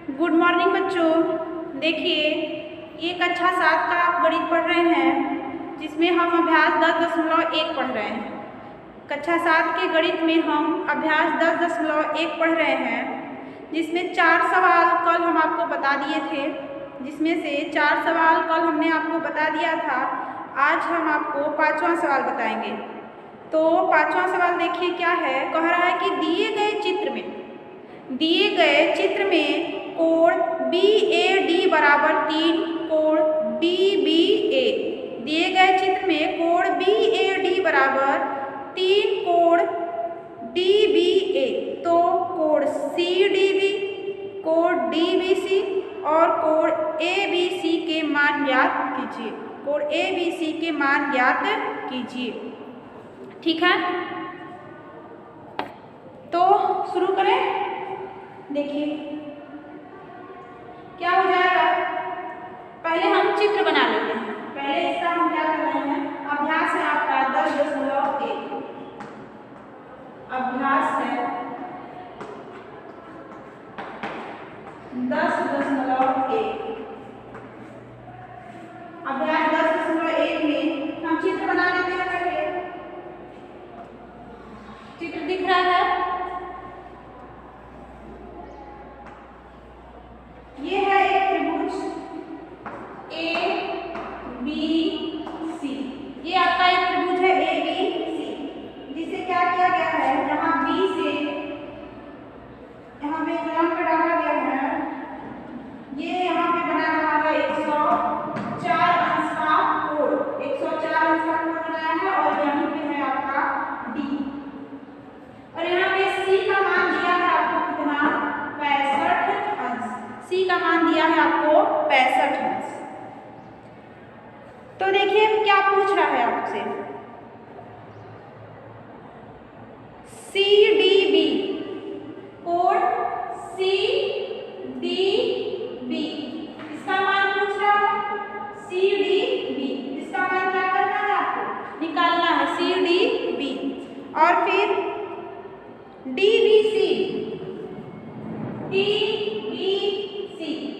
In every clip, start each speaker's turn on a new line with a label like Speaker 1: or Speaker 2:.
Speaker 1: Good morning बच्चों। देखिए, ये कक्षा 7 का आप गणित पढ़ रहे हैं, जिसमें हम अभ्यास 10.1 पढ़ रहे हैं। कक्षा 7 के गणित में हम अभ्यास 10.1 पढ़ रहे हैं, जिसमें 4 सवाल कल हम आपको बता दिए थे। जिसमें से 4 सवाल कल हमने आपको बता दिया था। आज हम आपको 5वां सवाल बताएंगे। तो 5वां सवाल देखिए क्या है। कह रहा है कि दिए गए चित्र में कोण BAD बराबर 3 कोण DBA। दिए गए चित्र में कोण BAD बराबर 3 कोण DBA। तो कोण CDB, कोण DBC और कोण ABC के मान ज्ञात कीजिए। कोण ABC के मान ज्ञात कीजिए। ठीक है, तो शुरू करें। देखिए क्या हो जाएगा। पहले हम चित्र बना लेते हैं। पहले इसका हम क्या कर रहे हैं, अभ्यास है आपका 10.1। अभ्यास है 10.1। अभ्यास 10.1 में हम चित्र बना लेते हैं। पहले चित्र दिख रहा है। ये है एक त्रिभुज ABC। ये आपका एक त्रिभुज है ABC, जिसे क्या किया गया है, यहाँ B से यहाँ पे एक लंब डाला गया है। ये यहाँ पे बना रहा है 104 अंश का कोण। 104 अंश का कोण बनाया है और यहाँ पे है आपका D। और यहाँ पे C का मान दिया है आपको कितना, 65 अंश। C का मान दिया है आपको 65 अंश। तो देखिए क्या पूछ रहा है आपसे, CDB, कोण CDB, इसका मान पूछ रहा है। CDB इसका मान क्या करना है, आपको निकालना है CDB। और फिर DBC,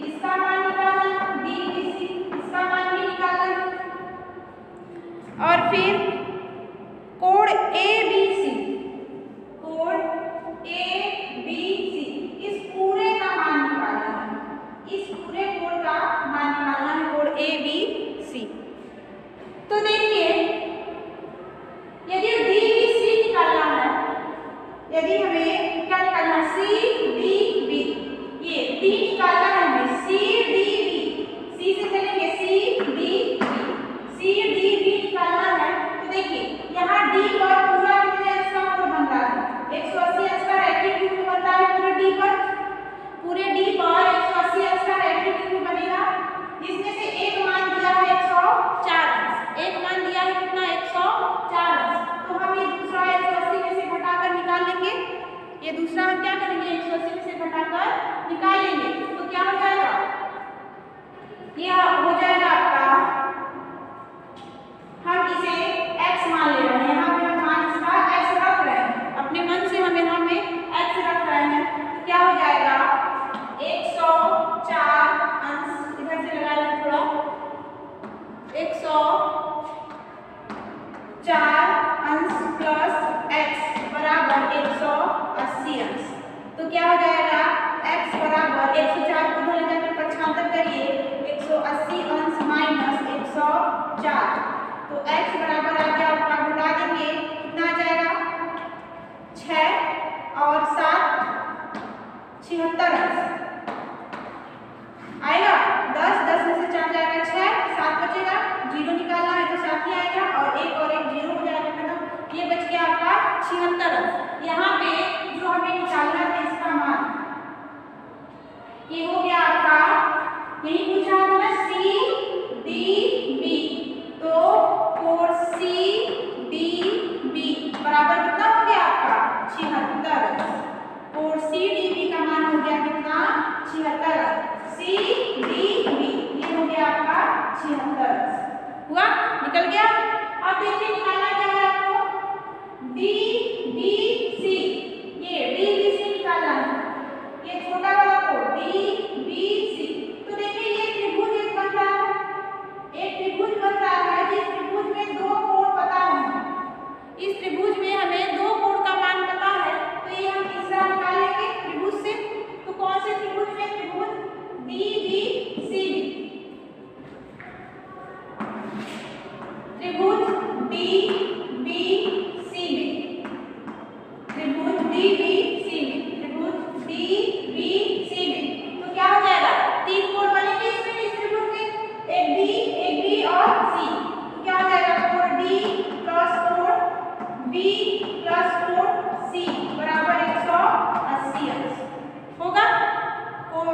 Speaker 1: इसका मान निकालना। DBC इसका मान भी निकालना। और फिर कोण ABC, कोण ABC, इस पूरे का मान निकालना है। इस पूरे कोण का मान निकालना है, कोण ABC। तो देखिए, यदि DBC निकालना है, यदि हमें क्या निकालना है, CDB, ये D निकालना है हमें, CDB, C से चलेंगे CDB निकालना है। तो देखिए यहाँ D पर पूरा कितने अंश का कोण बन रहा है, 180 अंश का रैखिक क्यूब बनता है पूरे D पर। पूरे D पर 180 अंश का रैखिक क्यूब बनेगा, जिसमें से एक मान दिया है 104 अंश। एक मान दिया है कितना, 104 अंश। तो हम ये दूसरा 180 में से घटाकर निकाल लेंगे। ये दूसरा हम क्या करेंगे, 180 में से घटाकर निकाल लेंगे। तो क्या हो जाएगा, यह हो जाएगा आपका, हम इसे x मान ले रहे हैं। यहाँ पे हम मान इसका x रख रहे हैं, अपने मन से हम यहाँ पे x रख रहे हैं। तो क्या हो जाएगा, 104 अंश, इधर से लगा लें थोड़ा, 104 अंश प्लस x बराबर 180 अंश। तो क्या हो जाएगा, x बराबर 104 को इधर ले जाकर 75 करिए, 180 अंश माइनस 104। तो x बराबर आ गया आपका, घटा देंगे कितना आ जाएगा, 6 और 7 76 अंश आएगा। 10 में से 4 जाएगा 6, 7 बचेगा, 0 निकालना है तो 7 ही आएगा, और एक 0 हो जाएगा, मतलब ये बच गया आपका 76 अंश। यहाँ पे जो हमें निकालना था इसका मान, ये हो गया आपका, यही पूछा था CDB। तो कोण CDB बराबर कितना हो गया आपका, 76। कोण CDB का मान हो गया कितना, 76। CDB ये हो गया आपका 76 हुआ, निकल गया। अब देखिए निकालना क्या है आपको, DBC, ये DBC निकालना है। ये छोटा वाला कोण DBC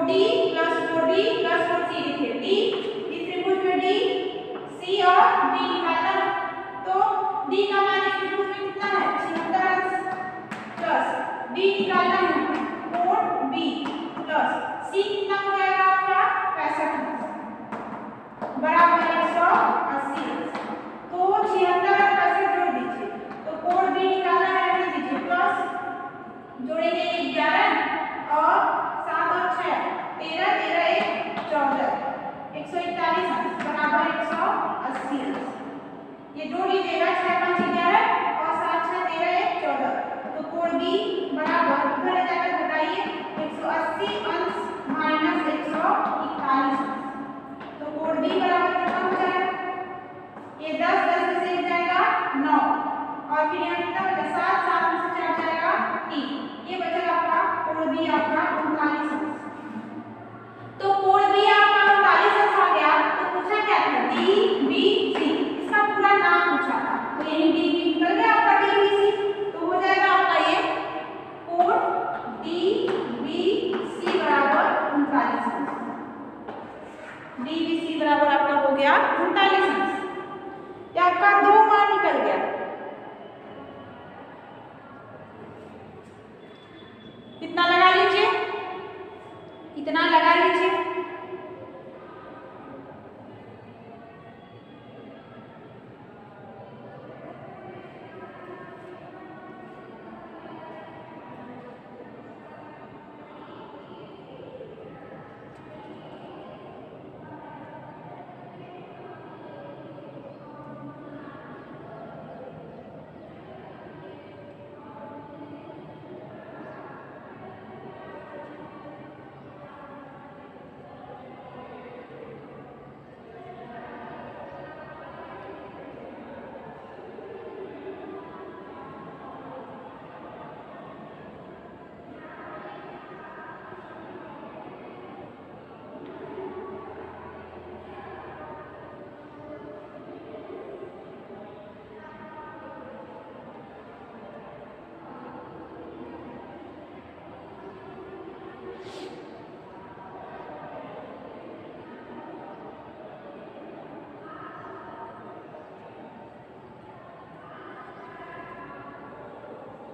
Speaker 1: 4D plus 4B plus 4C लिखे। D इस त्रिभुज में D, C और B निकालना है। तो D का मान इस त्रिभुज में कितना है 76 अंश प्लस B निकालना है कोण B प्लस C कितना हो जाएगा आपका 65 अंश बराबर 180 अंश। तो 76 और 65 जोड़ दीजिए तो कोण B निकालना है, रहने दीजिए प्लस जोड़ेंगे 11 और 7 और 6 13 13 1 14 141 अंश बराबर 180 अंश। ये जोड़ लीजिएगा 6 5 11 और 7 6 13 1 14 तो कोण B बराबर उधर जाकर घटाइए 180 अंश माइनस 141 अंश। तो कोण B बराबर कितना हो जाएगा ये 10 10 में से जाएगा 9 और फिर यहाँ कितना बचा 7 7 में से 4 जाएगा 3 ये बचेगा आपका कोण B आपका 39 अंश। तो कोण B आपका 39 अंश आ गया। तो पूछा क्या था DBC इसका पूरा नाम पूछा था तो यही DB निकल गया आपका DBC। तो हो जाएगा आपका ये कोण DBC बराबर 39 अंश। DBC बराबर आपका हो गया 39 अंश। ये आपका 2 मान निकल गया। कितना लगा लीजिए इतना लगा लीजिए।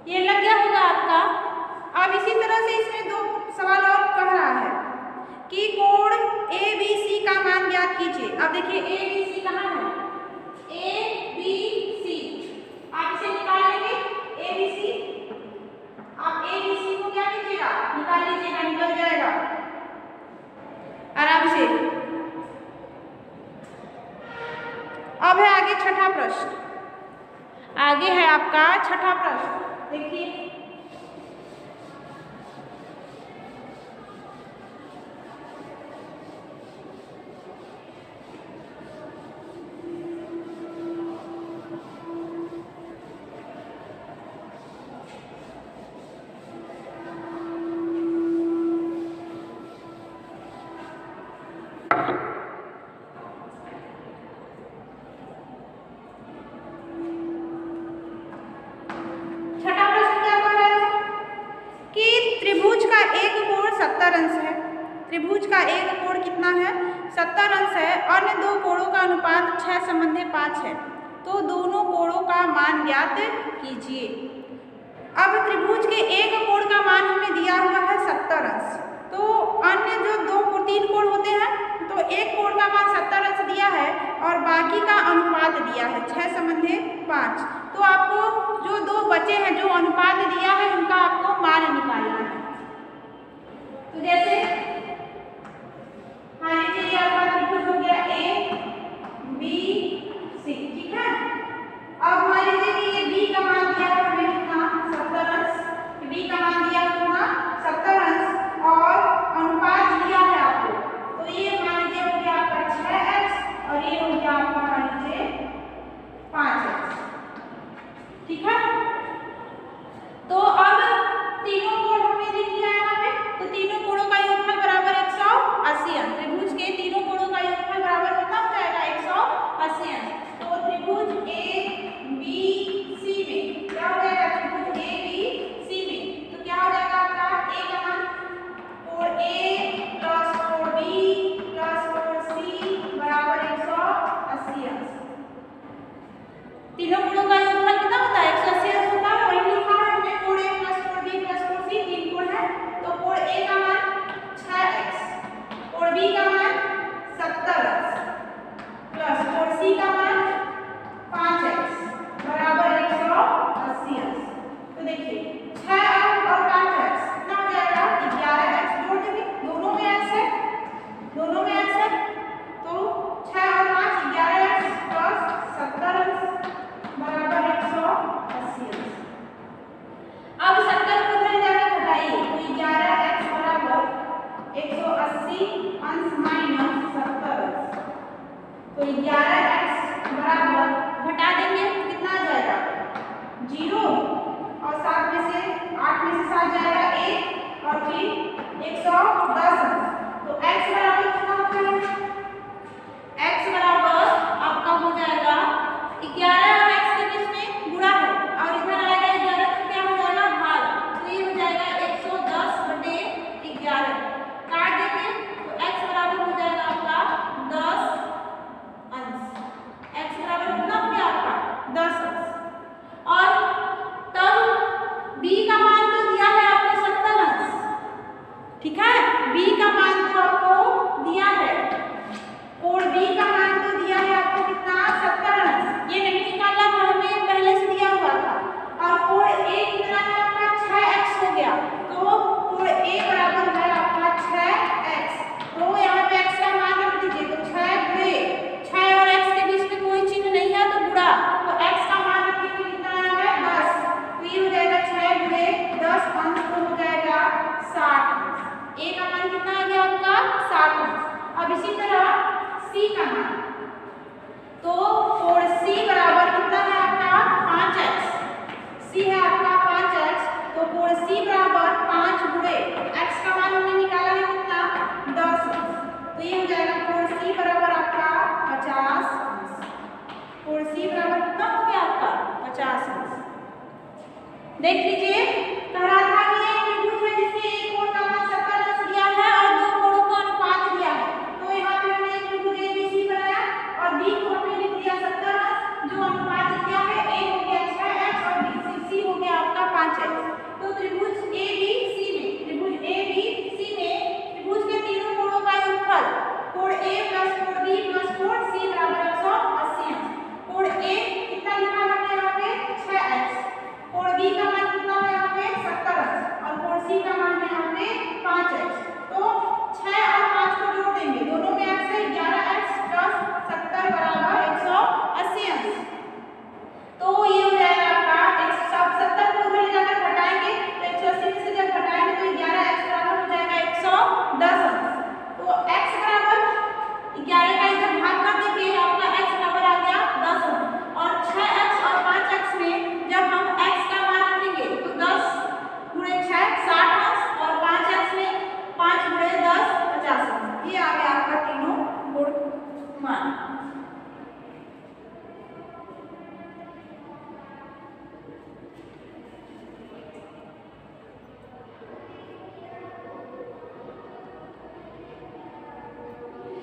Speaker 1: ये लग गया होगा आपका। अब इसी तरह से इसमें 2 सवाल और कह रहा है कि कोण ABC का मान ज्ञात कीजिए। अब देखिए ABC कहाँ है ABC आप इसे निकाल लेंगे ABC। आप ABC को क्या कीजिएगा निकाल लीजिएगा निकल जाएगा आराम से। अब है आगे छठा प्रश्न। आगे है आपका छठा प्रश्न देखिए। त्रिभुज का एक कोण कितना है 70 अंश है। अन्य 2 कोणों का अनुपात 6 संबंधी 5 है। तो दोनों कोणों का मान ज्ञात कीजिए। अब त्रिभुज के एक कोण का मान हमें दिया हुआ है 70 अंश। तो अन्य जो 3 कोण होते हैं तो एक कोण का मान 70 अंश दिया है और बाकी का अनुपात दिया है 6 संबंधी 5। तो आपको जो 2 बचे हैं जो अनुपात दिया है उनका आपको मान निकालना है। तो जैसे मान लीजिए आपका त्रिभुज हो गया ABC ठीक है। अब मान लीजिए कि ये B का मान दिया है हमें कितना 70 अंश। B का मान दिया कितना 70 अंश और अनुपात दिया है आपको। तो ये मान लीजिए हो गया आपका 6x और ये हो गया आपका मान लीजिए 5x ठीक है। तो अब तीनों कोण हमें दिख गया है यहाँ पे। तो तीनों कोणों का योगफल बराबर 180 अंश। त्रिभुज के तीनों कोणों का योगफल बराबर कितना हो जाएगा 180 अंश। तो त्रिभुज ABC में क्या हो जाएगा त्रिभुज ABC में तो क्या हो जाएगा आपका A का मान कोण A बी का मान 70x प्लस कोण सी का मान 5x बराबर 180x। तो देखिए 6 और 5x कितना हो जाएगा 11x। जोड़ देंगे, दोनों में x है, दोनों में x है, तो 6 और 5 11x प्लस 70x बराबर 180x। अब 70 को इधर जाकर घटाइए तो 11x बराबर 180 अंश माइनस 70x। तो 11x बराबर घटा देंगे कितना आ जाएगा 0 और 7 में से 8 में से 7 जाएगा 1 और फिर 110। तो x बराबर कितना हो जाएगा x बराबर आपका हो जाएगा 11 और x के बीच में गुणा है और इधर आएगा 11 तो क्या हो जाएगा भाग। तो ये हो जाएगा 110/11 काट देंगे तो x बराबर हो जाएगा आपका 10 अंश। x बराबर कितना हो गया आपका 10 अंश। और तब b का मान तो दिया है आपको 70 अंश, ठीक है, b का मान तो आपको दिया है, कोण b का मान तो दिया है आपको कितना 70 अंश। ये नहीं निकालना था हमें, पहले से दिया हुआ था। और कोण a कितना है आपका 6x हो गया, तो कोण a बराबर है आपका 6x। तो यहाँ पे x का मान रख दीजिए, तो 6 गुणे 6 और x के बीच में कोई चिन्ह नहीं है तो गुणा, तो x का मान रखेंगे कितना है 10। तो ये हो जाएगा 6 गुणे 10 अंश तो हो जाएगा 60 अंश। a का मान कितना आ गया आपका 60 अंश। अब इसी तरह c का मान, तो कोण c बराबर कितना है आपका 5x। c है आपका 5x, तो कोण c बराबर 5 गुणे x का मान हमने निकाला है कितना 10 अंश। तो ये हो जाएगा कोण c बराबर आपका 50 अंश। कोण c बराबर कितना हो गया आपका 50 अंश। देख लीजिए कह रहा था कि एक त्रिभुज है जिसके एक कोण का मान 70 अंश दिया है और दो कोणों का अनुपात दिया है। तो यहाँ पे हमने एक त्रिभुज ABC बनाया और B को हमने लिख दिया 70 अंश, जो अनुपात दिया है A हो गया 6x और C हो गया आपका 5x। तो त्रिभुज ABC में त्रिभुज के तीनों कोणों का योगफल कोण A प्लस कोण B प्लस कोण C बराबर 180 अंश। कोण A कितना लिखा है हमने यहाँ पे 6x, कोण B का मान कितना है यहाँ पे 70 अंश और कोण C का मान है यहाँ पे 5x। तो 6 और 5 को जोड़ देंगे, दोनों में x है 11x प्लस 70 बराबर 180 अंश। तो ये हो जाएगा आपका 170 को उधर ले जाकर घटाएंगे तो 180 में से जब घटाएंगे तो 11x बराबर हो जाएगा 110 अंश। तो x बराबर 11 का इधर भाग कर देंगे, आपका x बराबर आ गया 10 अंश। और 6x और 5x में जब हम x का मान रखेंगे तो 10 गुणे 6 60 अंश और 5x में 5 गुणे 10 50 अंश। ये आ गया आपका तीनों कोण मान।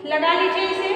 Speaker 1: लगा लीजिए इसे।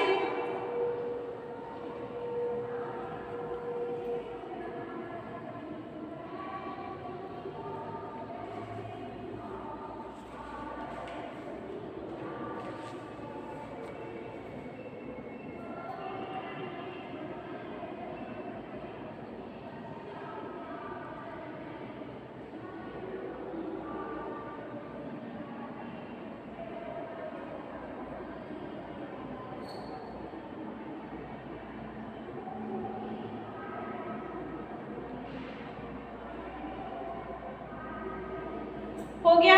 Speaker 1: हो गया,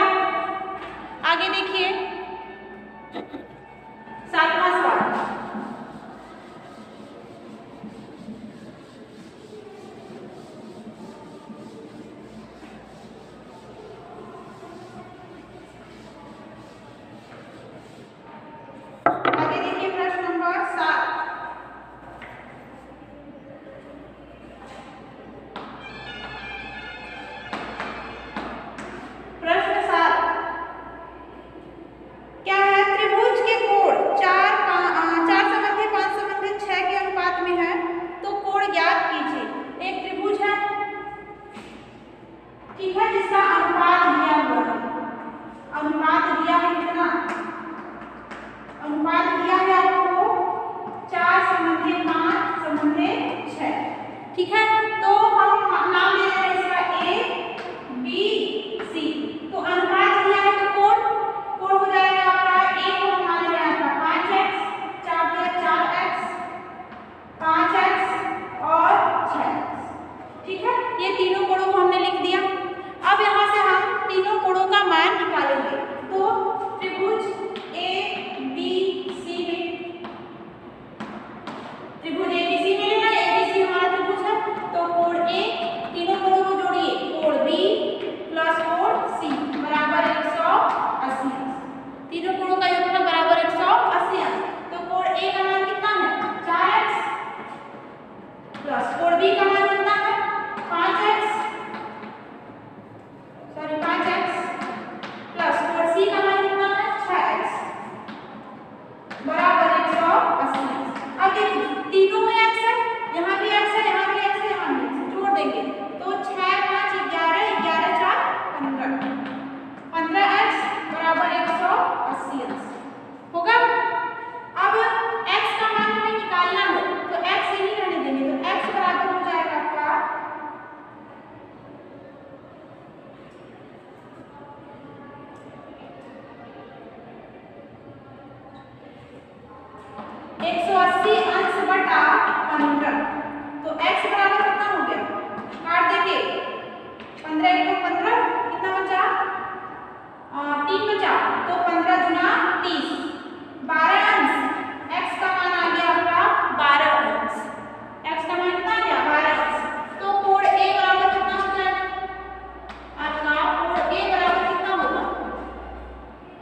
Speaker 1: आगे देखिए 7वां सवाल। आगे देखिए प्रश्न नंबर 7। प्रश्न 7 क्या है, त्रिभुज के कोण 4 समन्वय 5 समन्वय 6 के अनुपात में है, तो कोण ज्ञात कीजिए। एक त्रिभुज है, ठीक है, जिसका अनुपात दिया हुआ है, अनुपात दिया है कितना तीनों में x है, यहाँ भी x है, यहाँ भी x है, यहाँ भी x है, जोड़ देंगे तो 6 5 11, 11 4 15, 15x बराबर 180 अंश होगा। अब x का मान हमें निकालना है तो x यही रहने देंगे, तो x बराबर हो जाएगा आपका 180 अंश बटा 15, तो x बराबर कितना हो गया, काट देंगे 15 1 15, कितना बचा 3 बचा, तो 15 गुना 30, 12 अंश, x का मान आ गया आपका 12 अंश, x का मान कितना आ गया 12 अंश, तो कोण a बराबर कितना हो जाएगा आपका, कोण a बराबर कितना होगा,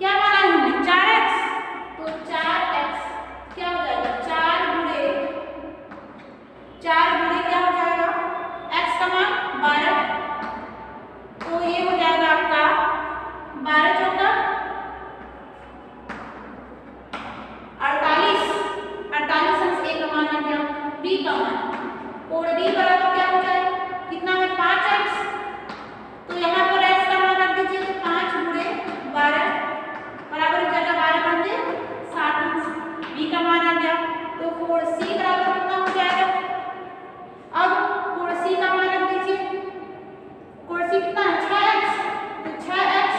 Speaker 1: क्या माना है हमने 4x, तो 4x क्या हो जाएगा 4 गुणे क्या हो जाएगा x का मान 12, तो ये हो जाएगा आपका 12 चौका 48, 48 अंश a का मान आ गया, b का मान, कोण b बराबर क्या हो जाएगा कितना है 5x, तो यहाँ पर x का मान रख दीजिए, तो 5 गुणे 12 बराबर हो जाएगा 12 पंजे 60 अंश, b का मान आ गया, तो कोण c बराबर कितना हो जाएगा, अब कोण c का मान रख दीजिए, कोण c कितना है 6x, तो 6x,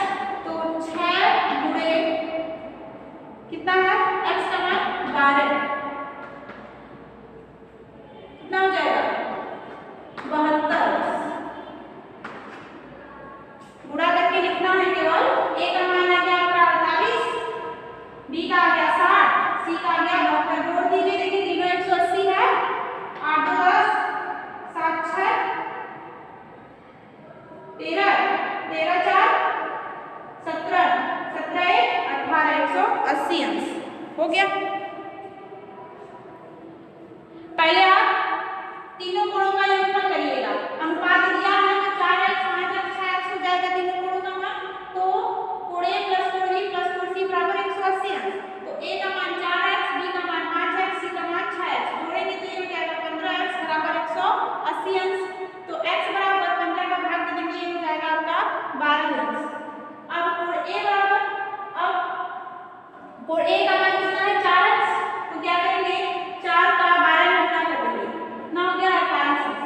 Speaker 1: तो 6 गुणे कितना है x का मान 12, कितना हो जाएगा 72, गुणा करके लिखना है केवल, a का मान आ गया आपका 48, b का आ गया 60, c का आ गया 72, जोड़ दीजिए, देखिए तीनों 180 है, 8 2 10 7 6 13, 13 4 17, 17 1 18, 180 अंश हो गया। पहले आप तीनों कोणों का योगफल करिएगा, अनुपात दिया है तो 4x 5x 6x हो जाएगा तीनों कोणों का मान, तो कोण a प्लस कोण b प्लस कोण c बराबर 180 अंश, तो a का मान 4x, b का मान 5x, c का मान 6x, जोड़ेंगे तो ये हो जाएगा 15x बराबर 180 अंश, तो x बराबर 15 का भाग दे देंगे, ये हो जाएगा आपका 12 अंश। अब कोण a बराबर, अब कोण a का मान कितना है 4x, तो क्या करेंगे 4 का 12 में गुणा कर देंगे, कितना हो गया 48 अंश,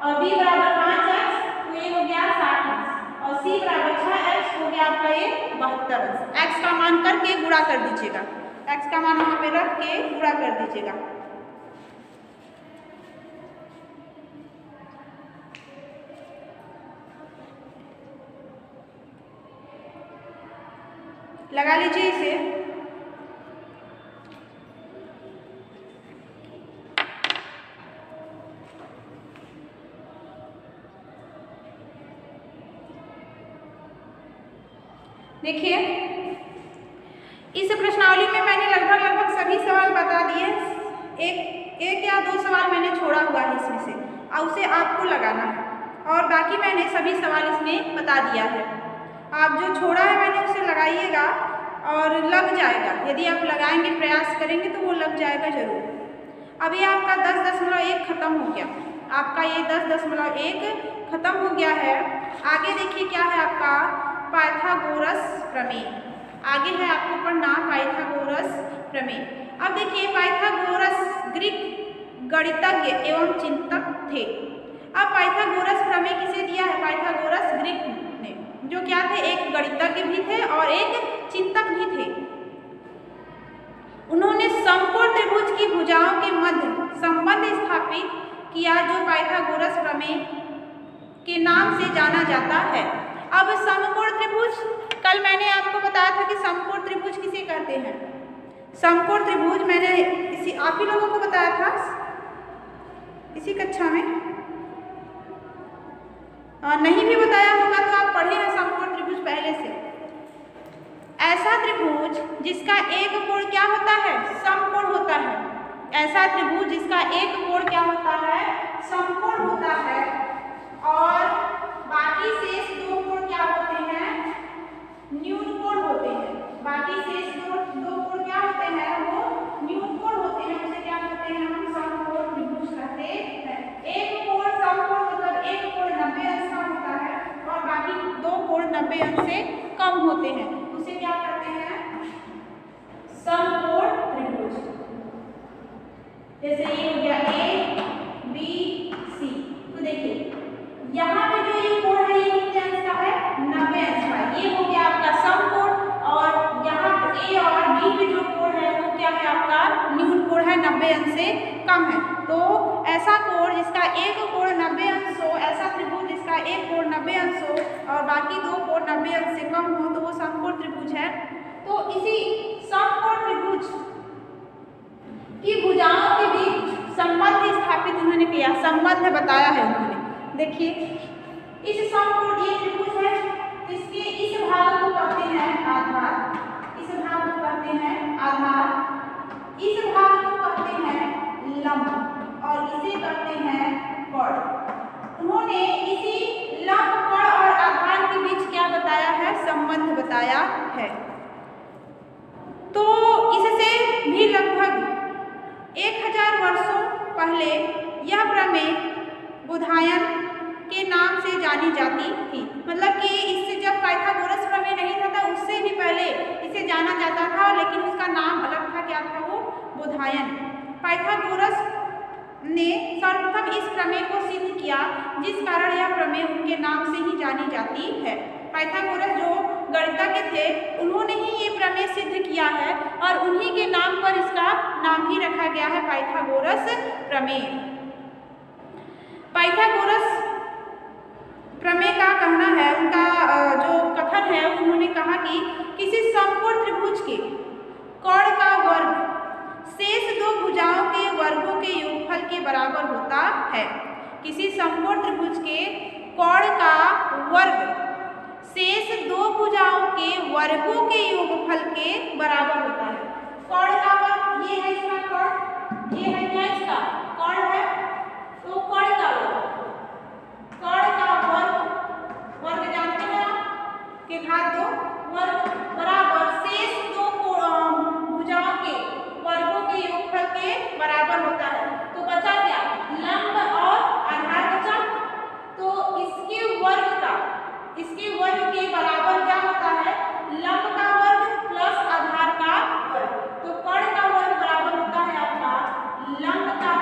Speaker 1: और b बराबर 5x, तो ये हो गया 60 अंश, और c बराबर 6x हो गया आपका ये 72 अंश। x का मान करके गुणा कर दीजिएगा, x का मान वहां पे रख के गुणा कर दीजिएगा, लगा लीजिए इसे, देखिए इस प्रश्नावली में मैंने लगभग सभी सवाल बता दिए, एक या दो सवाल मैंने छोड़ा हुआ है इसमें से, और उसे आपको लगाना है, और बाकी मैंने सभी सवाल इसमें बता दिया है। आप जो छोड़ा है मैंने उसे लगाइएगा और लग जाएगा, यदि आप लगाएंगे प्रयास करेंगे तो वो लग जाएगा जरूर। अब ये आपका 10.1 खत्म हो गया, आपका ये 10.1 खत्म हो गया है। आगे देखिए क्या है आपका पाइथागोरस प्रमेय, आगे है आपको पढ़ना पाइथागोरस प्रमेय। अब देखिए पाइथागोरस ग्रीक गणितज्ञ एवं चिंतक थे। अब पाइथागोरस प्रमेय किसे दिया है, पाइथागोरस ग्रीक ने, जो क्या थे एक गणितज्ञ भी थे और एक चिंतक भी थे। उन्होंने समकोण त्रिभुज की भुजाओं के मध्य संबंध स्थापित किया, जो पाइथागोरस प्रमेय के नाम से जाना जाता है। अब समकोण त्रिभुज, कल मैंने आपको बताया था कि समकोण त्रिभुज किसे कहते हैं। समकोण त्रिभुज मैंने आप ही लोगों को बताया था इसी कक्षा में, नहीं भी बताया होगा तो आप पढ़े हैं समकोण त्रिभुज पहले से। ऐसा त्रिभुज जिसका एक कोण क्या होता है, समकोण होता है। ऐसा त्रिभुज जिसका एक कोण क्या होता है, समकोण होता है, और बाकी शेष दो कोण क्या होते हैं, न्यून कोण होते हैं। बाकी शेष दो कोण क्या होते हैं, वो न्यून कोण होते हैं, उसे क्या कहते हैं हम समकोण कम है। तो ऐसा कोण जिसका एक कोण 90 अंश हो, ऐसा त्रिभुज जिसका एक कोण 90 अंश हो और बाकी दो कोण 90 अंश से कम हो, तो वो समकोण त्रिभुज है। तो इसी समकोण त्रिभुज की भुजाओं के बीच संबंध स्थापित उन्होंने किया, संबंध बताया है उन्होंने। देखिए इस समकोण ये त्रिभुज है, इसके इस भाग को कहते हैं आधार, इस भाग को कहते हैं आधार, इस भाग को कहते हैं लंब और इसे कहते हैं कोण। उन्होंने इसी लंब, कोण और आधार के बीच क्या बताया है, संबंध बताया है। तो इससे भी लगभग 1000 वर्षों पहले यह प्रमेय बुधायन के नाम से जानी जाती थी। मतलब कि इससे जब पाइथागोरस प्रमेय नहीं था तो उससे भी पहले इसे जाना जाता था, लेकिन उसका नाम अलग था। क्या था वो? बुधायन। पाइथागोरस ने सर्वप्रथम इस प्रमेय को सिद्ध किया, जिस कारण यह प्रमेय उनके नाम से ही जानी जाती है। पाइथागोरस जो गणितज्ञ थे, उन्होंने ही ये प्रमेय सिद्ध किया है और उन्हीं के नाम पर इसका नाम ही रखा गया है, पाइथागोरस प्रमेय। पाइथागोरस प्रमेय का कहना है, उनका जो कथन है, उन्होंने कहा कि किसी समकोण त्रिभुज के कोण का वर्ग शेष दो भुजाओं के वर्गों के योगफल के बराबर होता है। किसी समकोण त्रिभुज के कोण का वर्ग शेष दो भुजाओं के वर्गों के योगफल के बराबर होता है। कोण का वर्ग ये है, इसका कोण ये है, क्या इसका कोण है, तो कोण का वर्ग, कोण का वर्ग, वर्ग जानते हैं आप कि घात 2 वर्ग बराबर शेष दो भुजाओं के वर्गों के योगफल के बराबर होता है। तो बचा क्या? लंब और आधार बचा। तो इसके वर्ग के बराबर क्या होता है? लंब का वर्ग प्लस आधार का वर्ग। तो कोण का वर्ग बराबर होता है आपका लंब का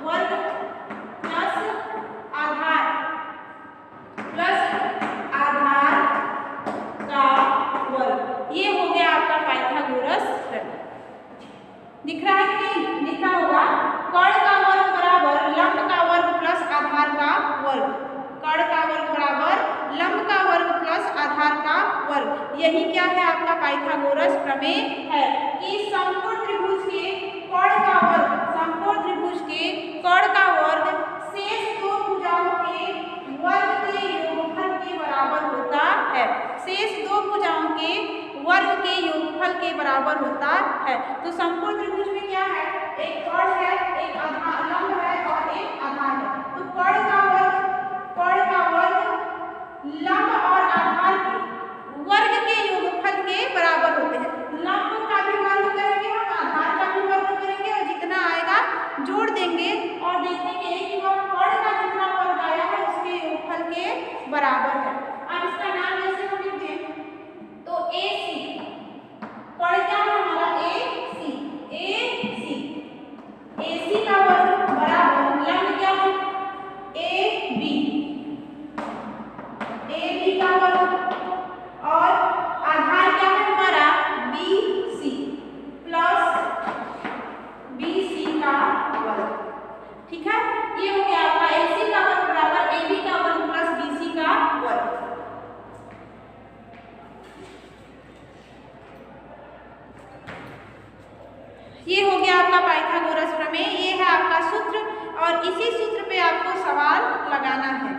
Speaker 1: वर्ग प्लस आधार का वर्ग। ये हो गया आपका पाइथागोरस प्रमेय। दिख रहा है कि नहीं? दिख रहा होगा। कोण का वर्ग बराबर लंब का वर्ग प्लस आधार का वर्ग। कोण का वर्ग बराबर लंब का वर्ग प्लस आधार का वर्ग। यही क्या है? आपका पाइथागोरस प्रमेय है कि समकोण त्रिभुज के कोण का वर्ग, समकोण त्रिभुज के कोण का वर्ग शेष दो भुजाओं के वर्ग के योगफल के बराबर होता है। शेष दो भुजाओं के वर्ग के योगफल के बराबर होता है। तो समकोण त्रिभुज में क्या है? एक कोण है, एक आधार लंब है और एक आधार है। तो कोण का वर्ग लंब और आधार के वर्ग के योगफल के बराबर होते हैं। लंब का भी वर्ग करेंगे हम, आधार का भी वर्ग करेंगे और जितना आएगा जोड़ देंगे और देखेंगे कि वह कोण का जितना वर्ग आया है उसके योगफल के बराबर है। अब इसका नाम जैसे हम लिख दें तो AC, कोण क्या है हमारा? AC का वर्ग बराबर लंब क्या है? AB का वर्ग और आधार क्या है हमारा? BC प्लस BC का वर्ग। ठीक है, ये हो गया आपका AC का वर्ग बराबर AB का वर्ग प्लस BC का वर्ग। ये हो गया आपका पाइथागोरस प्रमेय। ये है आपका सूत्र और इसी सूत्र पे आपको सवाल लगाना है।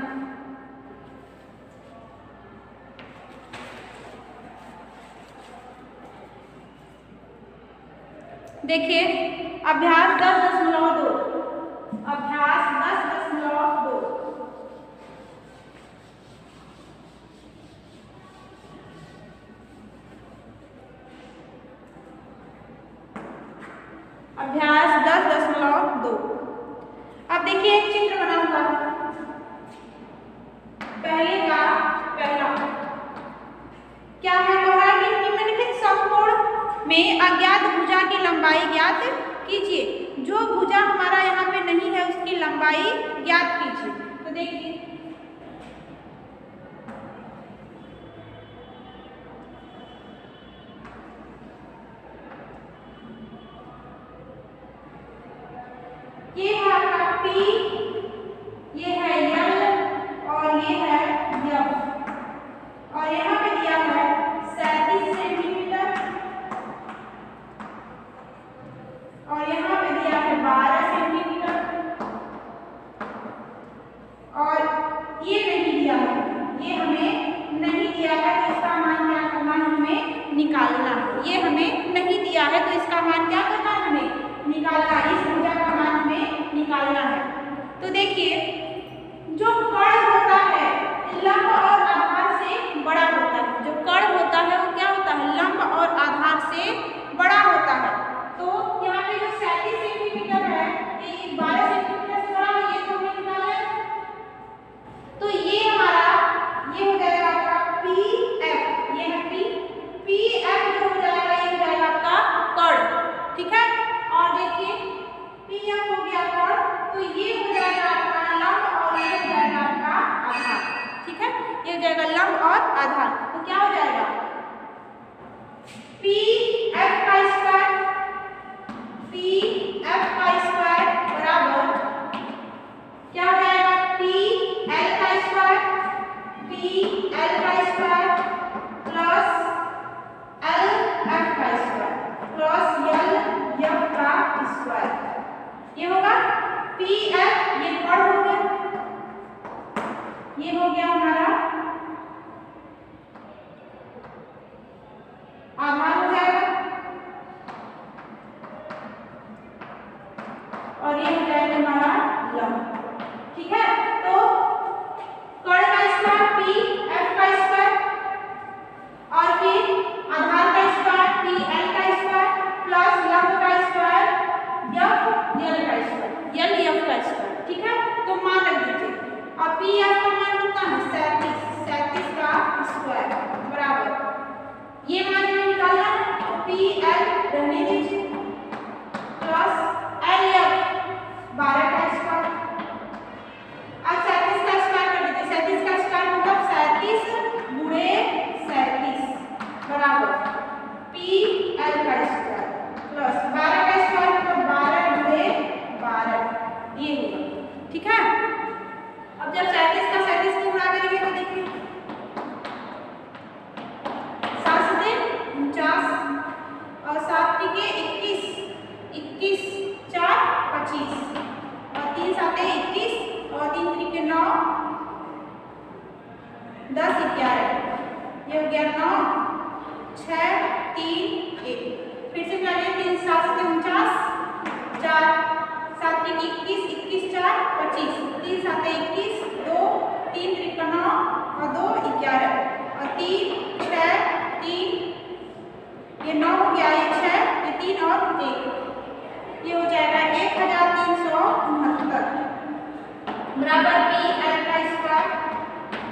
Speaker 1: देखिए अभ्यास 10.2, अभ्यास 10.2। अभ्यास 10.2। अब देखिए एक चित्र बना हुआ है। पहले का पहला क्या है? कह रहा है कि निम्नलिखित समकोण में अज्ञात भुजा की लंबाई ज्ञात कीजिए। जो भुजा हमारा यहाँ पे नहीं है उसकी लंबाई ज्ञात कीजिए। तो देखिए तो देखिए जो कण होता है लंब और आधार से बड़ा होता है। जो कण होता है वो क्या होता है, लंब और आधार से बड़ा होता है। तो यहाँ पे जो 37 सेंटीमीटर है ये 12 सेंटीमीटर से बड़ा है, ये तो हमने निकाला है। तो ये हमारा ये हो जाएगा आपका PF, ये है PF जो हो जाएगा ये हो जाएगा आपका कण, ठीक है। और देखिए PF हो गया कण, तो ये हो जाएगा आपका लंब और ये हो जाएगा आपका आधार, ठीक है। ये हो जाएगा लंब और आधार, तो क्या हो जाएगा PF का स्क्वायर बराबर क्या हो जाएगा PL का स्क्वायर प्लस LF का स्क्वायर प्लस LF का स्क्वायर, ये होगा PF, ये कण हो गया, ये हो गया हमारा आधार हो जाएगा, और ये हो जाएगा हमारा लंब, ठीक है। तो कण का स्क्वायर PF का स्क्वायर और फिर आधार का स्क्वायर PL का स्क्वायर प्लस लंब का स्क्वायर LF का स्क्वायर, ठीक है। तो मान रख दीजिए, और PF का मान कितना है 37 का स्क्वायर बराबर ये मान हमें निकालना है, तो PL रहने दीजिए प्लस LF 12 का स्क्वायर। अब 37 का स्क्वायर कर दीजिए, 37 का स्क्वायर मतलब 37 गुणे 37 बराबर PL का स्क्वायर प्लस 12 का स्क्वायर मतलब 12 गुणे 12, ये होगा, ठीक है। अब जब 37 का 37 को गुणा करेंगे तो देखिए 7 से 49 और 7 के 21 4 25 और 3 7 21 और 3 3 9 10 11, ये हो गया 9 6 3 1, फिर से करिए 3 7 से 49 4 7 3 21 21 4 25 3 7 21 2 3 3 9 और 2 11 और 3 6 3, ये 9 हो गया, ये 6, ये 3 और 1, ये हो जाएगा 1369 बराबर PL का स्क्वायर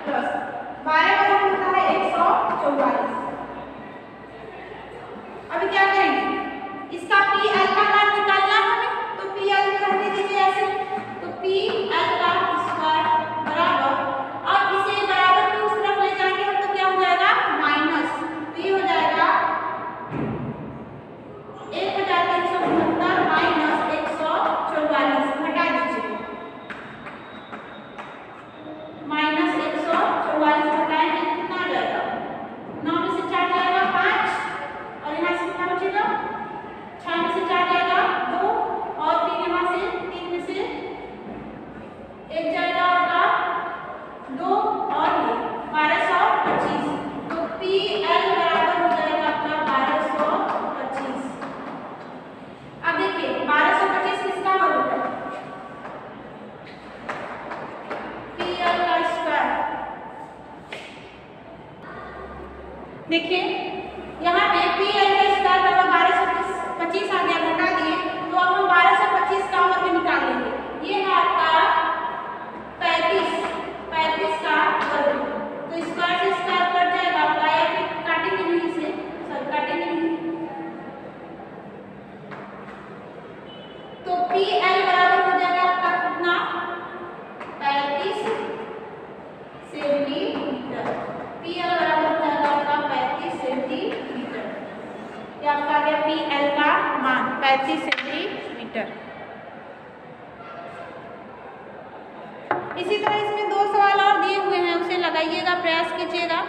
Speaker 1: प्लस 12 का होता है 144। अभी क्या करेंगे, इसका PL का मान निकालना है हमें, तो PL करने दीजिए ऐसे, तो PL का स्क्वायर बराबर, अब इसे बराबर में उस तरफ ले जाएंगे हम तो क्या हो जाएगा माइनस, तो ये हो जाएगा 1369 माइनस 144, घटा दीजिए, माइनस 144 घटाएंगे कितना आ जाएगा, 9 में से 4 जाएगा 5 और यहाँ से कितना बचेगा, 6 में से 4 जाएगा 2 और फिर यहाँ से 3 में से 1 जाएगा आपका 2 और ये 1225, तो PL बराबर हो जाएगा आपका 1225। अब देखिए 1225 किसका वर्ग है, PL का स्क्वायर। देखिए यहाँ पे PL का स्क्वायर बराबर 1225 आ गया, घटा दिए, तो अब हम 1225 का वर्ग निकाल लेंगे, ये है आपका 35 का वर्ग, तो स्क्वायर से स्क्वायर कट जाएगा आपका, या फिर काटेंगे नहीं इसे, सर काटेंगे नहीं, तो PL बराबर हो जाएगा आपका कितना 35 सेंटीमीटर, PL बराबर हो जाएगा आपका 35 सेंटीमीटर, ये आपका आ गया PL का मान 35 सेंटीमीटर। इसी तरह इसमें 2 सवाल और दिए हुए हैं, उसे लगाइएगा, प्रयास कीजिएगा,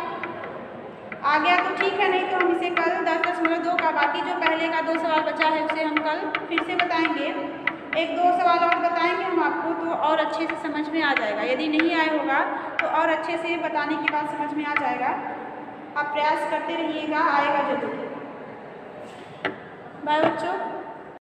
Speaker 1: आ गया तो ठीक है, नहीं तो हम इसे कल 10.2 का बाकी जो पहले का 2 सवाल बचा है उसे हम कल फिर से बताएंगे, 1-2 सवाल और बताएंगे हम आपको, तो और अच्छे से समझ में आ जाएगा, यदि नहीं आया होगा तो और अच्छे से बताने के बाद समझ में आ जाएगा, आप प्रयास करते रहिएगा, आएगा जरूर। बाय बच्चों।